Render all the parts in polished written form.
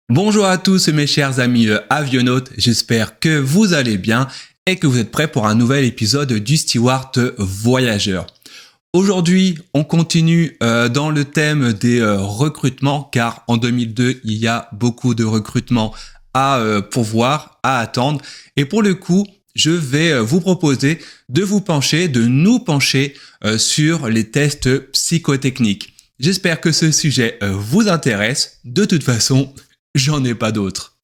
Bonjour à tous mes chers amis avionautes, j'espère que vous allez bien et que vous êtes prêts pour un nouvel épisode du Steward Voyageur. Aujourd'hui, on continue dans le thème des recrutements car en 2002, il y a beaucoup de recrutements à pourvoir, à attendre et pour le coup, je vais vous proposer de nous pencher sur les tests psychotechniques. J'espère que ce sujet vous intéresse. De toute façon, j'en ai pas d'autres.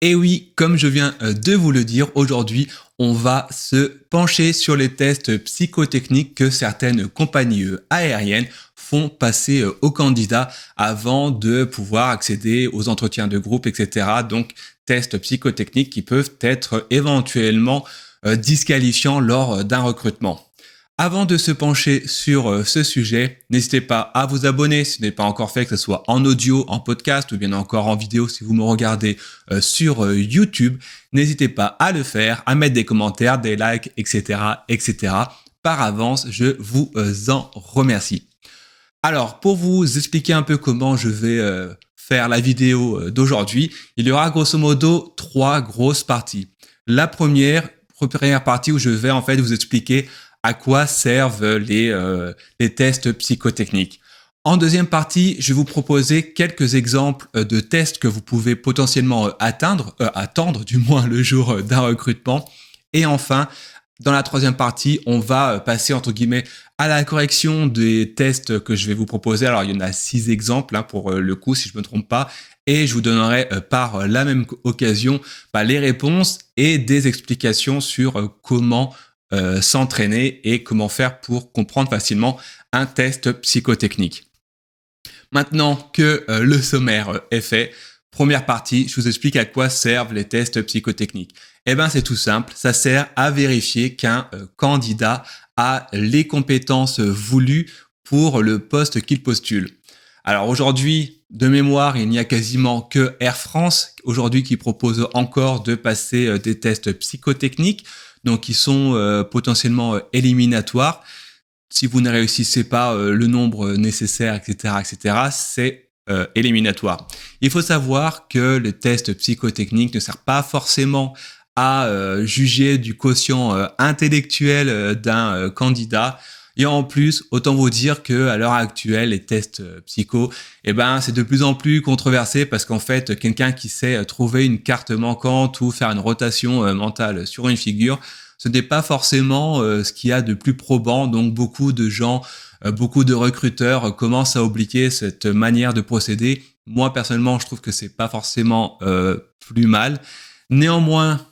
Et oui, comme je viens de vous le dire, aujourd'hui, on va se pencher sur les tests psychotechniques que certaines compagnies aériennes font passer aux candidats avant de pouvoir accéder aux entretiens de groupe, etc. Donc, tests psychotechniques qui peuvent être éventuellement disqualifiants lors d'un recrutement. Avant de se pencher sur ce sujet, n'hésitez pas à vous abonner si ce n'est pas encore fait, que ce soit en audio, en podcast ou bien encore en vidéo si vous me regardez sur YouTube. N'hésitez pas à le faire, à mettre des commentaires, des likes, etc., etc. Par avance, je vous en remercie. Alors, pour vous expliquer un peu comment je vais faire la vidéo d'aujourd'hui, il y aura grosso modo 3 grosses parties. La première partie où je vais en fait vous expliquer à quoi servent les tests psychotechniques. En deuxième partie, je vais vous proposer quelques exemples de tests que vous pouvez potentiellement attendre du moins le jour d'un recrutement. Et enfin, dans la troisième partie, on va passer entre guillemets à la correction des tests que je vais vous proposer. Alors, il y en a 6 exemples pour le coup, si je ne me trompe pas. Et je vous donnerai par la même occasion les réponses et des explications sur comment s'entraîner et comment faire pour comprendre facilement un test psychotechnique. Maintenant que le sommaire est fait, première partie, je vous explique à quoi servent les tests psychotechniques. Eh bien, c'est tout simple, ça sert à vérifier qu'un candidat a les compétences voulues pour le poste qu'il postule. Alors aujourd'hui, de mémoire, il n'y a quasiment que Air France aujourd'hui qui propose encore de passer des tests psychotechniques, donc qui sont potentiellement éliminatoires. Si vous ne réussissez pas le nombre nécessaire, etc., c'est éliminatoire. Il faut savoir que le test psychotechnique ne sert pas forcément à juger du quotient intellectuel d'un candidat. Et en plus, autant vous dire que à l'heure actuelle, les tests psycho, c'est de plus en plus controversé parce qu'en fait, quelqu'un qui sait trouver une carte manquante ou faire une rotation mentale sur une figure, ce n'est pas forcément ce qu'il y a de plus probant. Donc, beaucoup de gens, beaucoup de recruteurs commencent à oublier cette manière de procéder. Moi, personnellement, je trouve que c'est pas forcément plus mal. Néanmoins,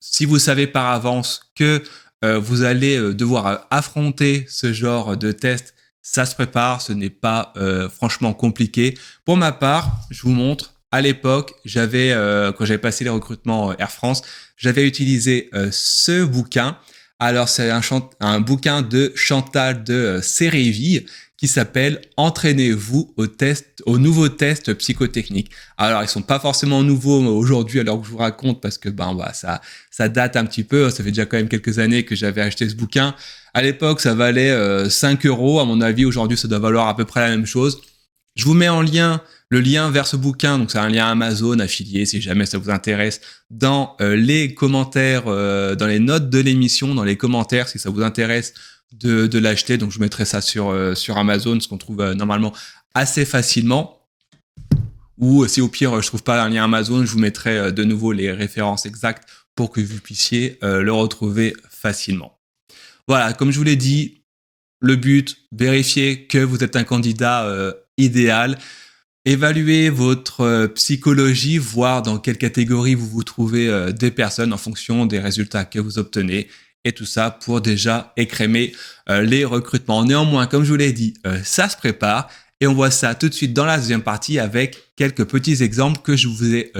si vous savez par avance que vous allez devoir affronter ce genre de test, ça se prépare, ce n'est pas franchement compliqué. Pour ma part, je vous montre, à l'époque, quand j'avais passé les recrutements Air France, j'avais utilisé ce bouquin. Alors, c'est un bouquin de Chantal de Séréville qui s'appelle « Entraînez-vous aux nouveaux tests psychotechniques ». Alors, ils sont pas forcément nouveaux aujourd'hui alors que je vous raconte parce que ça date un petit peu. Ça fait déjà quand même quelques années que j'avais acheté ce bouquin. À l'époque, ça valait 5 €. À mon avis, aujourd'hui, ça doit valoir à peu près la même chose. Je vous mets le lien vers ce bouquin, donc c'est un lien Amazon affilié si jamais ça vous intéresse, dans les commentaires, dans les notes de l'émission, dans les commentaires si ça vous intéresse de l'acheter. Donc je mettrai ça sur Amazon, ce qu'on trouve normalement assez facilement. Ou si au pire je trouve pas un lien Amazon, je vous mettrai de nouveau les références exactes pour que vous puissiez le retrouver facilement. Voilà, comme je vous l'ai dit, le but, vérifier que vous êtes un candidat idéal. Évaluez votre psychologie, voir dans quelle catégorie vous vous trouvez des personnes en fonction des résultats que vous obtenez. Et tout ça pour déjà écrémer les recrutements. Néanmoins, comme je vous l'ai dit, ça se prépare. Et on voit ça tout de suite dans la deuxième partie avec quelques petits exemples que je vous ai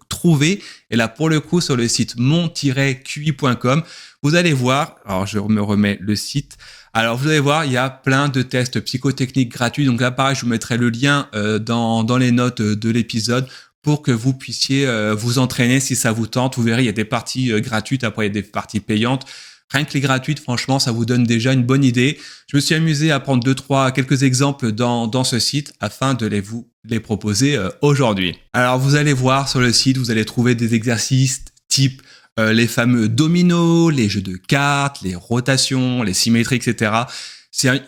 trouvés. Et là, pour le coup, sur le site mon-qi.com, vous allez voir, alors je me remets le site. Alors, vous allez voir, il y a plein de tests psychotechniques gratuits. Donc là, pareil, je vous mettrai le lien dans les notes de l'épisode pour que vous puissiez vous entraîner si ça vous tente. Vous verrez, il y a des parties gratuites, après il y a des parties payantes. Rien que les gratuites, franchement, ça vous donne déjà une bonne idée. Je me suis amusé à prendre quelques exemples dans ce site afin de vous les proposer aujourd'hui. Alors, vous allez voir sur le site, vous allez trouver des exercices type les fameux dominos, les jeux de cartes, les rotations, les symétries, etc.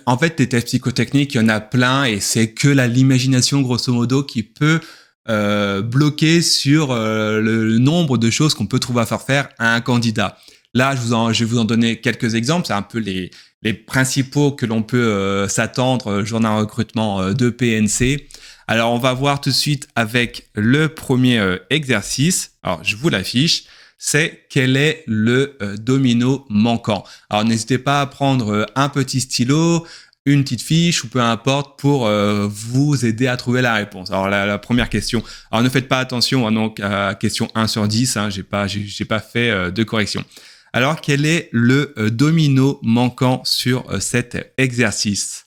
En fait, les tests psychotechniques, il y en a plein et c'est que l'imagination, grosso modo, qui peut bloquer sur le nombre de choses qu'on peut trouver à faire à un candidat. Là, je vais vous en donner quelques exemples. C'est un peu les principaux que l'on peut s'attendre lors d'un recrutement de PNC. Alors, on va voir tout de suite avec le premier exercice. Alors, je vous l'affiche. C'est quel est le domino manquant. Alors, n'hésitez pas à prendre un petit stylo, une petite fiche ou peu importe pour vous aider à trouver la réponse. Alors, la première question. Alors, ne faites pas attention donc, à question 1 sur 10. Hein, j'ai pas fait de correction. Alors, quel est le domino manquant sur cet exercice?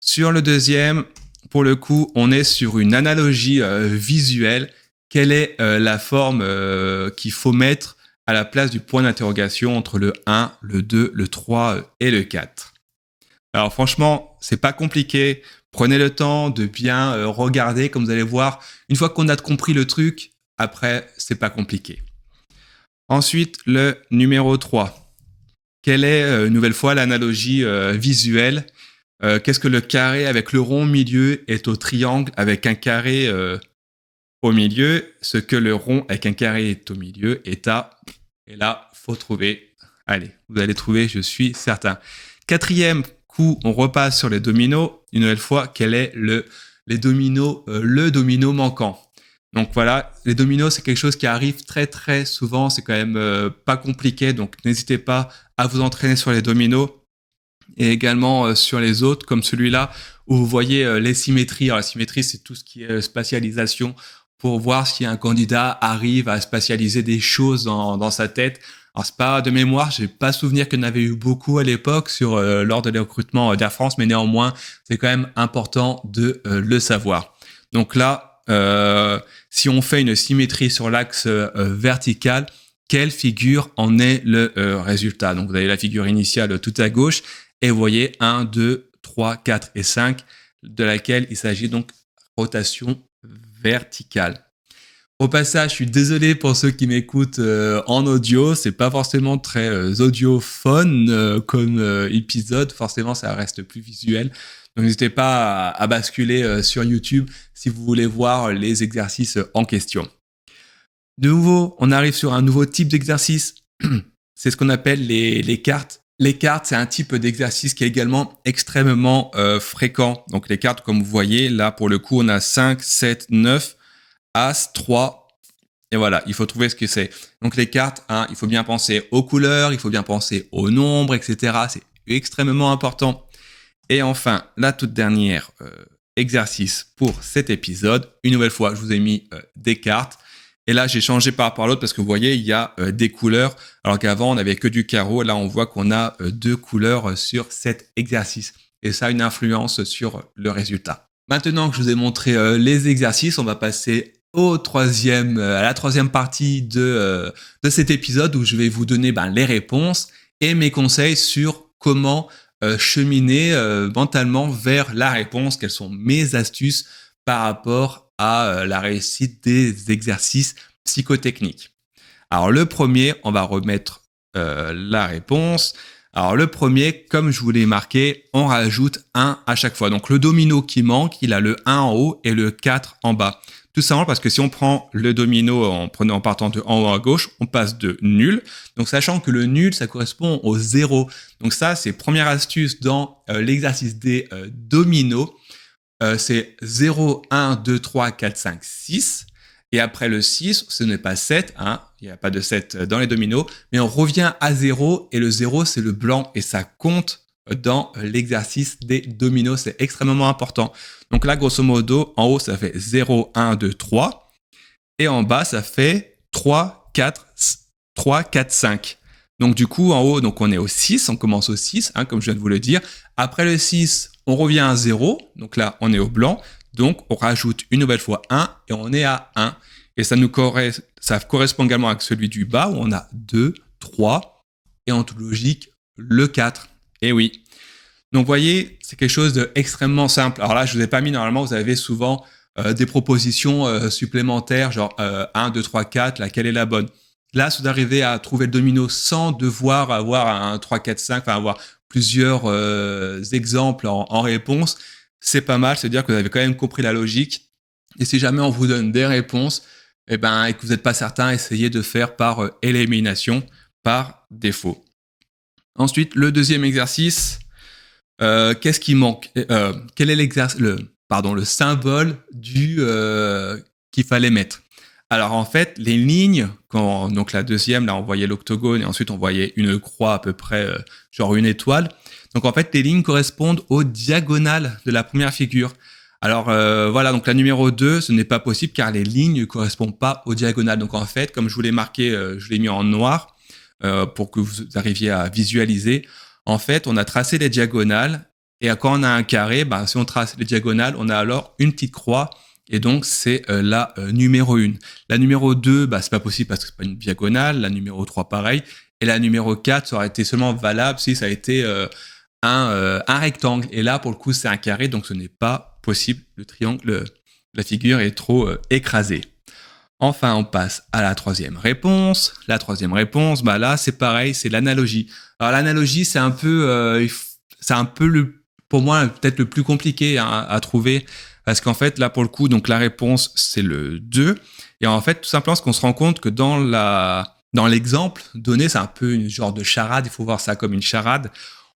Sur le deuxième, pour le coup, on est sur une analogie visuelle. Quelle est la forme qu'il faut mettre à la place du point d'interrogation entre le 1, le 2, le 3 et le 4? Alors franchement, c'est pas compliqué. Prenez le temps de bien regarder, comme vous allez voir. Une fois qu'on a compris le truc, après, c'est pas compliqué. Ensuite, le numéro 3. Quelle est, une nouvelle fois, l'analogie visuelle? Qu'est-ce que le carré avec le rond au milieu est au triangle avec un carré au milieu? Ce que le rond avec un carré est au milieu est à... Et là, faut trouver. Allez, vous allez trouver, je suis certain. Quatrième coup, on repasse sur les dominos. Une nouvelle fois, quel est le domino manquant? Donc voilà, les dominos, c'est quelque chose qui arrive très très souvent. C'est quand même pas compliqué. Donc n'hésitez pas à vous entraîner sur les dominos et également sur les autres, comme celui-là, où vous voyez les symétries. Alors la symétrie, c'est tout ce qui est spatialisation pour voir si un candidat arrive à spatialiser des choses dans sa tête. Alors c'est pas de mémoire, j'ai pas souvenir qu'il y en avait eu beaucoup à l'époque lors de les recrutements d'Air France, mais néanmoins, c'est quand même important de le savoir. Donc là, si on fait une symétrie sur l'axe vertical, quelle figure en est le résultat? Donc vous avez la figure initiale tout à gauche et vous voyez 1, 2, 3, 4 et 5, de laquelle il s'agit donc rotation verticale. Au passage, je suis désolé pour ceux qui m'écoutent en audio, c'est pas forcément très audiophone comme épisode, forcément ça reste plus visuel. Donc n'hésitez pas à basculer sur YouTube si vous voulez voir les exercices en question. De nouveau, on arrive sur un nouveau type d'exercice, c'est ce qu'on appelle les cartes. Les cartes, c'est un type d'exercice qui est également extrêmement fréquent. Donc les cartes, comme vous voyez, là pour le coup, on a 5, 7, 9, As, 3. Et voilà, il faut trouver ce que c'est. Donc les cartes, il faut bien penser aux couleurs, il faut bien penser aux nombres, etc. C'est extrêmement important. Et enfin, la toute dernière exercice pour cet épisode. Une nouvelle fois, je vous ai mis des cartes. Et là, j'ai changé par rapport à l'autre parce que vous voyez, il y a des couleurs. Alors qu'avant, on n'avait que du carreau. Là, on voit qu'on a deux couleurs sur cet exercice. Et ça a une influence sur le résultat. Maintenant que je vous ai montré les exercices, on va passer à la troisième partie de cet épisode où je vais vous donner les réponses et mes conseils sur comment cheminer mentalement vers la réponse. Quelles sont mes astuces par rapport à la réussite des exercices psychotechniques. Alors le premier, on va remettre la réponse. Alors le premier, comme je vous l'ai marqué, on rajoute 1 à chaque fois. Donc le domino qui manque, il a le 1 en haut et le 4 en bas. Tout simplement parce que si on prend le domino en partant de en haut à gauche, on passe de nul. Donc sachant que le nul, ça correspond au 0. Donc ça, c'est première astuce dans l'exercice des dominos. C'est 0, 1, 2, 3, 4, 5, 6. Et après le 6, ce n'est pas 7, il n'y a pas de 7 dans les dominos, mais on revient à 0, et le 0, c'est le blanc, et ça compte dans l'exercice des dominos, c'est extrêmement important. Donc là, grosso modo, en haut, ça fait 0, 1, 2, 3, et en bas, ça fait 3, 4, 5. Donc du coup, en haut, donc on est au 6, on commence au 6, comme je viens de vous le dire. Après le 6, on revient à 0, donc là, on est au blanc. Donc, on rajoute une nouvelle fois 1 et on est à 1. Et ça correspond également avec celui du bas où on a 2, 3, et en toute logique, le 4. Et oui. Donc, vous voyez, c'est quelque chose d'extrêmement simple. Alors là, je ne vous ai pas mis, normalement, vous avez souvent des propositions supplémentaires, genre 1, 2, 3, 4, laquelle est la bonne. Là, si vous arrivez à trouver le domino sans devoir avoir un 3, 4, 5, enfin avoir plusieurs exemples en réponse, c'est pas mal. C'est-à-dire que vous avez quand même compris la logique. Et si jamais on vous donne des réponses, et que vous n'êtes pas certain, essayez de faire par élimination, par défaut. Ensuite, le deuxième exercice, qu'est-ce qui manque quel est le symbole qu'il fallait mettre. Alors en fait, les lignes, donc la deuxième, là on voyait l'octogone et ensuite on voyait une croix à peu près, genre une étoile. Donc en fait, les lignes correspondent aux diagonales de la première figure. Alors voilà, donc la numéro 2, ce n'est pas possible car les lignes ne correspondent pas aux diagonales. Donc en fait, comme je vous l'ai marqué, je l'ai mis en noir pour que vous arriviez à visualiser. En fait, on a tracé les diagonales et quand on a un carré, si on trace les diagonales, on a alors une petite croix et donc c'est la numéro 1. La numéro 2, c'est pas possible parce que c'est pas une diagonale. La numéro 3, pareil. Et la numéro 4, ça aurait été seulement valable si ça a été un rectangle. Et là, pour le coup, c'est un carré, donc ce n'est pas possible. Le triangle, la figure est trop écrasée. Enfin, on passe à la troisième réponse. La troisième réponse, là, c'est pareil, c'est l'analogie. Alors, l'analogie, c'est un peu pour moi, peut-être le plus compliqué à trouver. Parce qu'en fait, là, pour le coup, donc la réponse, c'est le 2. Et en fait, tout simplement, ce qu'on se rend compte que dans l'exemple donné, c'est un peu une genre de charade. Il faut voir ça comme une charade.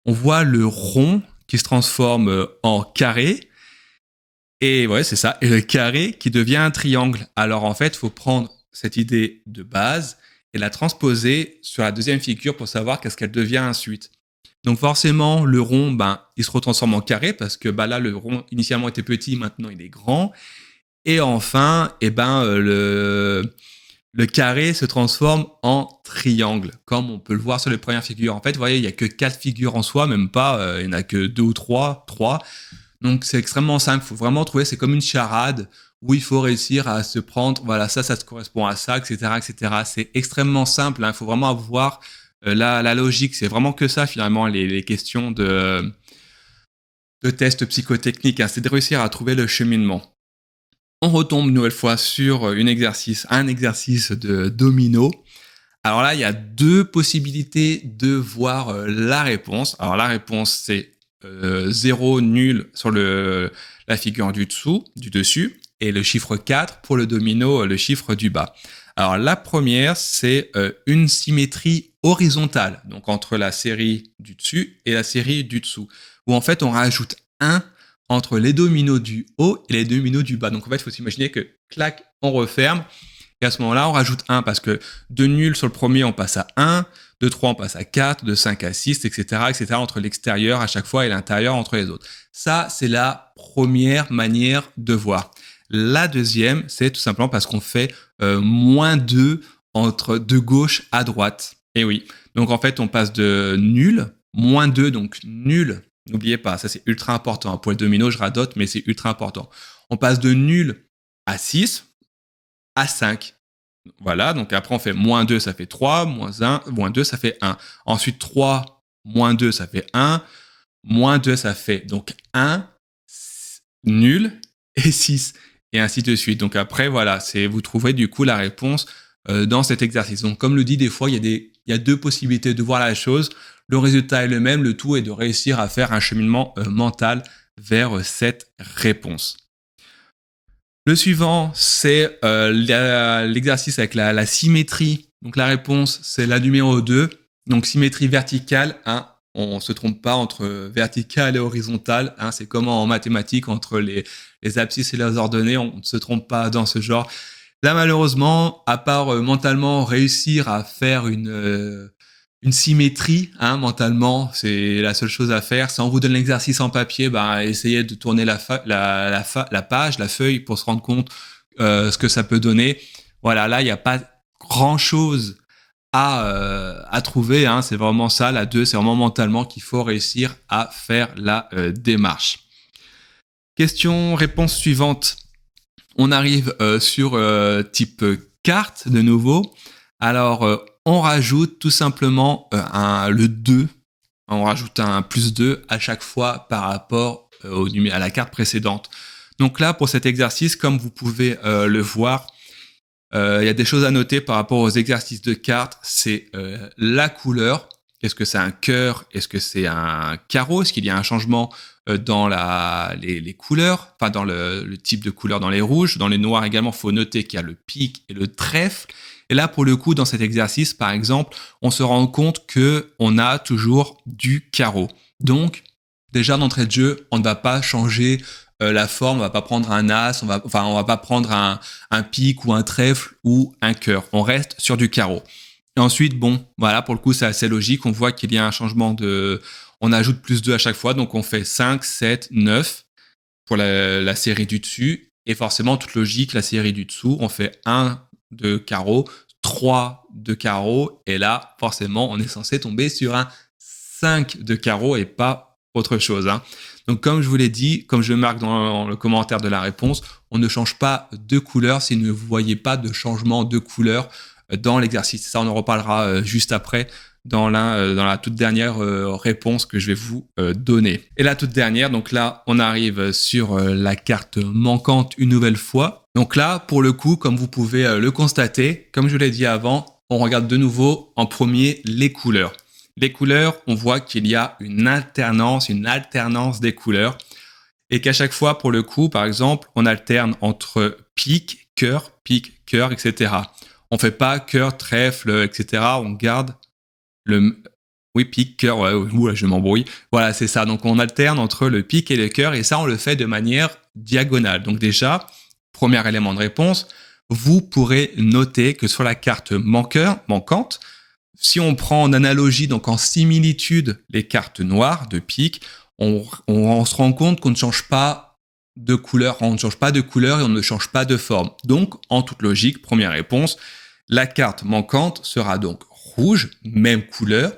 On voit le rond qui se transforme en carré. Et ouais, c'est ça. Et le carré qui devient un triangle. Alors en fait, il faut prendre cette idée de base et la transposer sur la deuxième figure pour savoir qu'est-ce qu'elle devient ensuite. Donc forcément, le rond, il se retransforme en carré parce que là, le rond initialement était petit, maintenant il est grand. Et enfin, le carré se transforme en triangle, comme on peut le voir sur les premières figures. En fait, vous voyez, il n'y a que 4 figures en soi, même pas, il n'y en a que 2 ou 3. Donc c'est extrêmement simple, il faut vraiment trouver, c'est comme une charade où il faut réussir à se prendre, voilà, ça se correspond à ça, etc., etc. C'est extrêmement simple, il faut vraiment avoir la logique, c'est vraiment que ça finalement, les questions de tests psychotechniques, c'est de réussir à trouver le cheminement. On retombe une nouvelle fois sur un exercice de domino. Alors là, il y a 2 possibilités de voir la réponse. Alors la réponse, c'est 0, nul sur la figure du dessus, et le chiffre 4 pour le domino, le chiffre du bas. Alors la première, c'est une symétrie horizontale, donc entre la série du dessus et la série du dessous, où en fait on rajoute 1 entre les dominos du haut et les dominos du bas. Donc en fait, il faut s'imaginer que, clac, on referme, et à ce moment-là, on rajoute 1 parce que de nul sur le premier, on passe à 1, de 3, on passe à 4, de 5 à 6, etc., etc., entre l'extérieur à chaque fois et l'intérieur entre les autres. Ça, c'est la première manière de voir. La deuxième, c'est tout simplement parce qu'on fait moins 2 de gauche à droite. Et oui, donc en fait, on passe de nul, moins 2, donc nul. N'oubliez pas, ça c'est ultra important. Pour les dominos, je radote, mais c'est ultra important. On passe de nul à 6, à 5. Voilà, donc après on fait moins 2, ça fait 3, moins 2, ça fait 1. Ensuite 3, moins 2, ça fait 1, moins 2, ça fait donc 1, nul, et 6, et ainsi de suite. Donc après, voilà, vous trouverez du coup la réponse dans cet exercice. Donc comme le dit, des fois, il y a 2 possibilités de voir la chose. Le résultat est le même, le tout est de réussir à faire un cheminement mental vers cette réponse. Le suivant, c'est l'exercice avec la symétrie. Donc la réponse, c'est la numéro 2. Donc symétrie verticale, on ne se trompe pas entre verticale et horizontale. C'est comme en mathématiques entre les abscisses et les ordonnées, on ne se trompe pas dans ce genre. Là, malheureusement, à part mentalement réussir à faire une symétrie, mentalement, c'est la seule chose à faire. Si on vous donne l'exercice en papier, essayez de tourner la page, la feuille, pour se rendre compte ce que ça peut donner. Voilà, là, il n'y a pas grand-chose à trouver. C'est vraiment ça, la 2, c'est vraiment mentalement qu'il faut réussir à faire la démarche. Réponse suivante. On arrive sur type carte de nouveau. Alors, on rajoute tout simplement le 2. On rajoute un plus 2 à chaque fois par rapport à la carte précédente. Donc là, pour cet exercice, comme vous pouvez le voir, il y a des choses à noter par rapport aux exercices de cartes. C'est la couleur. Est-ce que c'est un cœur? Est-ce que c'est un carreau? Est-ce qu'il y a un changement dans les couleurs? Enfin, dans le type de couleur dans les rouges. Dans les noirs également, il faut noter qu'il y a le pic et le trèfle. Et là, pour le coup, dans cet exercice, par exemple, on se rend compte qu'on a toujours du carreau. Donc, déjà, d'entrée de jeu, on ne va pas changer la forme, on va pas prendre un as, on va pas prendre un pic ou un trèfle ou un cœur. On reste sur du carreau. Et ensuite, bon, voilà, pour le coup, c'est assez logique. On voit qu'il y a un changement on ajoute plus 2 à chaque fois. Donc, on fait 5, 7, 9 pour la série du dessus. Et forcément, toute logique, la série du dessous, on fait 1 de carreau, 3 de carreau. Et là, forcément, on est censé tomber sur un 5 de carreau et pas autre chose. Donc, comme je vous l'ai dit, comme je marque dans le commentaire de la réponse, on ne change pas de couleur si vous ne voyez pas de changement de couleur dans l'exercice. Ça, on en reparlera juste après dans la toute dernière réponse que je vais vous donner. Et la toute dernière, donc là, on arrive sur la carte manquante une nouvelle fois. Donc là, pour le coup, comme vous pouvez le constater, comme je l'ai dit avant, on regarde de nouveau en premier les couleurs. Les couleurs, on voit qu'il y a une alternance des couleurs. Et qu'à chaque fois, pour le coup, par exemple, on alterne entre pic, cœur, etc. On fait pas cœur, trèfle, etc. On garde oui, pic, cœur, ouais, je m'embrouille. Voilà, c'est ça. Donc, on alterne entre le pic et le cœur, et ça, on le fait de manière diagonale. Donc, déjà, premier élément de réponse, vous pourrez noter que sur la carte manquante, si on prend en analogie, donc en similitude, les cartes noires de pique, on se rend compte qu'on ne change pas de couleur, et on ne change pas de forme. Donc, en toute logique, première réponse, la carte manquante sera donc rouge, même couleur,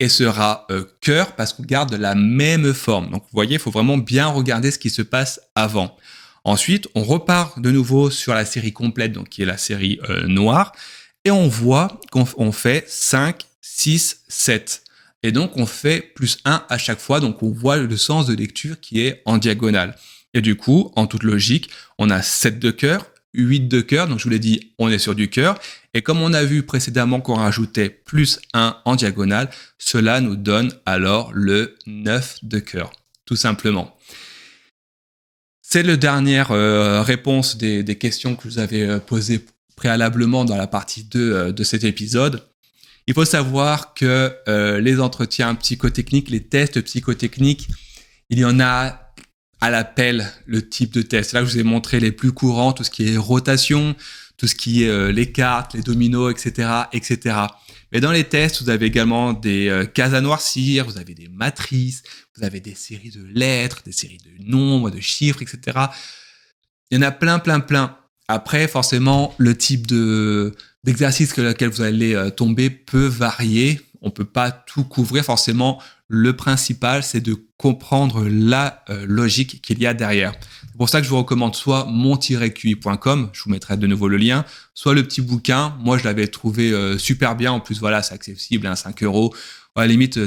et sera cœur parce qu'on garde la même forme. Donc, vous voyez, il faut vraiment bien regarder ce qui se passe avant. Ensuite, on repart de nouveau sur la série complète, donc qui est la série noire, et on voit qu'on fait 5, 6, 7. Et donc, on fait plus 1 à chaque fois. Donc, on voit le sens de lecture qui est en diagonale. Et du coup, en toute logique, on a 7 de cœur, 8 de cœur. Donc, je vous l'ai dit, on est sur du cœur. Et comme on a vu précédemment qu'on rajoutait plus 1 en diagonale, cela nous donne alors le 9 de cœur, tout simplement. C'est la dernière réponse des questions que je vous avais posées préalablement dans la partie 2 de cet épisode. Il faut savoir que les entretiens psychotechniques, les tests psychotechniques, il y en a à l'appel le type de test. Là, je vous ai montré les plus courants, tout ce qui est rotation, tout ce qui est les cartes, les dominos, etc., etc. Mais dans les tests, vous avez également des cases à noircir, vous avez des matrices, vous avez des séries de lettres, des séries de nombres, de chiffres, etc. Il y en a plein. Après, forcément, le type d'exercice sur lequel vous allez tomber peut varier. On peut pas tout couvrir. Forcément, le principal, c'est de comprendre la logique qu'il y a derrière. C'est pour ça que je vous recommande soit mon-qi.com, je vous mettrai de nouveau le lien, soit le petit bouquin. Moi, je l'avais trouvé super bien. En plus, voilà, c'est accessible, 5 €. À la limite,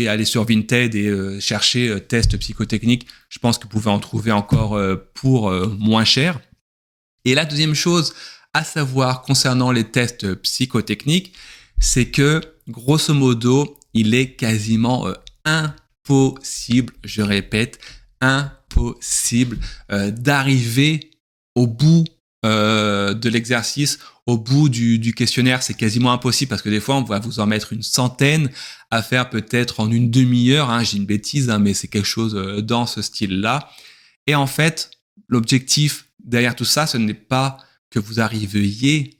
allez sur Vinted et cherchez test psychotechnique. Je pense que vous pouvez en trouver encore pour moins cher. Et la deuxième chose à savoir concernant les tests psychotechniques, c'est que, grosso modo, il est quasiment impossible, je répète, impossible d'arriver au bout de l'exercice, au bout du questionnaire. C'est quasiment impossible parce que des fois, on va vous en mettre une centaine à faire peut-être en une demi-heure. J'ai une bêtise, mais c'est quelque chose dans ce style-là. Et en fait, l'objectif derrière tout ça, ce n'est pas que vous arriviez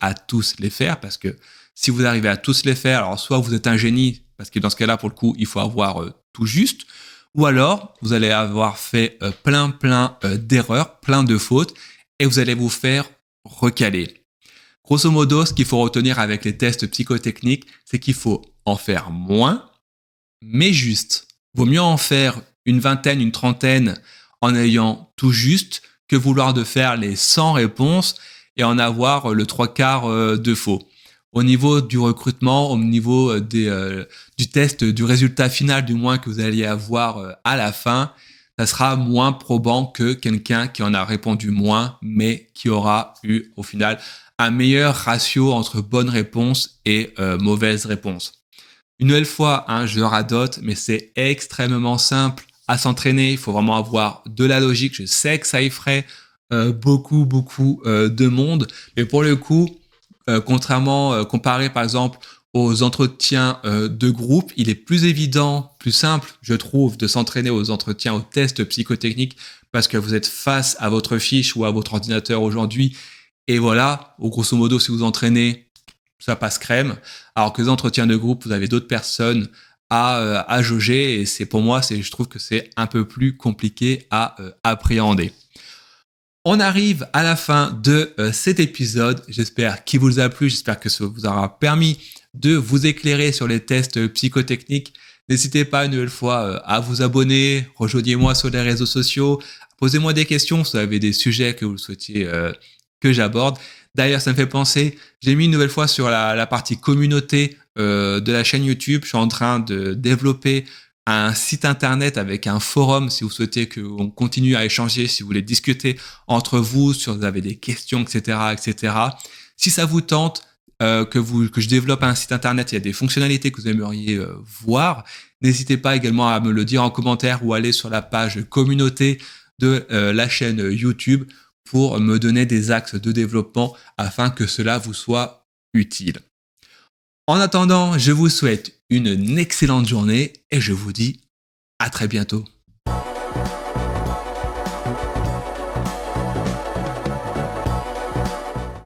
à tous les faire, parce que si vous arrivez à tous les faire, alors soit vous êtes un génie, parce que dans ce cas-là, pour le coup, il faut avoir tout juste, ou alors vous allez avoir fait plein d'erreurs, plein de fautes, et vous allez vous faire recaler. Grosso modo, ce qu'il faut retenir avec les tests psychotechniques, c'est qu'il faut en faire moins, mais juste. Vaut mieux en faire une vingtaine, une trentaine en ayant tout juste que vouloir de faire les 100 réponses et en avoir le 3/4 de faux. au niveau du recrutement, au niveau du test, du résultat final du moins que vous alliez avoir à la fin, ça sera moins probant que quelqu'un qui en a répondu moins, mais qui aura eu au final un meilleur ratio entre bonnes réponses et mauvaises réponses. Une nouvelle fois, hein, je radote, mais c'est extrêmement simple à s'entraîner. Il faut vraiment avoir de la logique. Je sais que ça effraie beaucoup de monde, mais pour le coup, comparé par exemple aux entretiens de groupe, il est plus évident, plus simple, je trouve, de s'entraîner aux entretiens, aux tests psychotechniques, parce que vous êtes face à votre fiche ou à votre ordinateur aujourd'hui. Et voilà, au grosso modo, si vous entraînez, ça passe crème. Alors que les entretiens de groupe, vous avez d'autres personnes à jauger. Et c'est pour moi, je trouve que c'est un peu plus compliqué à appréhender. On arrive à la fin de cet épisode. J'espère qu'il vous a plu. J'espère que ça vous aura permis de vous éclairer sur les tests psychotechniques. N'hésitez pas une nouvelle fois à vous abonner. Rejoignez-moi sur les réseaux sociaux. Posez-moi des questions si vous avez des sujets que vous souhaitiez que j'aborde. D'ailleurs, ça me fait penser, j'ai mis une nouvelle fois sur la partie communauté de la chaîne YouTube. Je suis en train de développer un site internet avec un forum si vous souhaitez qu'on continue à échanger, si vous voulez discuter entre vous, si vous avez des questions, etc., etc. Si ça vous tente que je développe un site internet, il y a des fonctionnalités que vous aimeriez voir, n'hésitez pas également à me le dire en commentaire ou aller sur la page communauté de la chaîne YouTube pour me donner des axes de développement afin que cela vous soit utile. En attendant, je vous souhaite une excellente journée et je vous dis à très bientôt.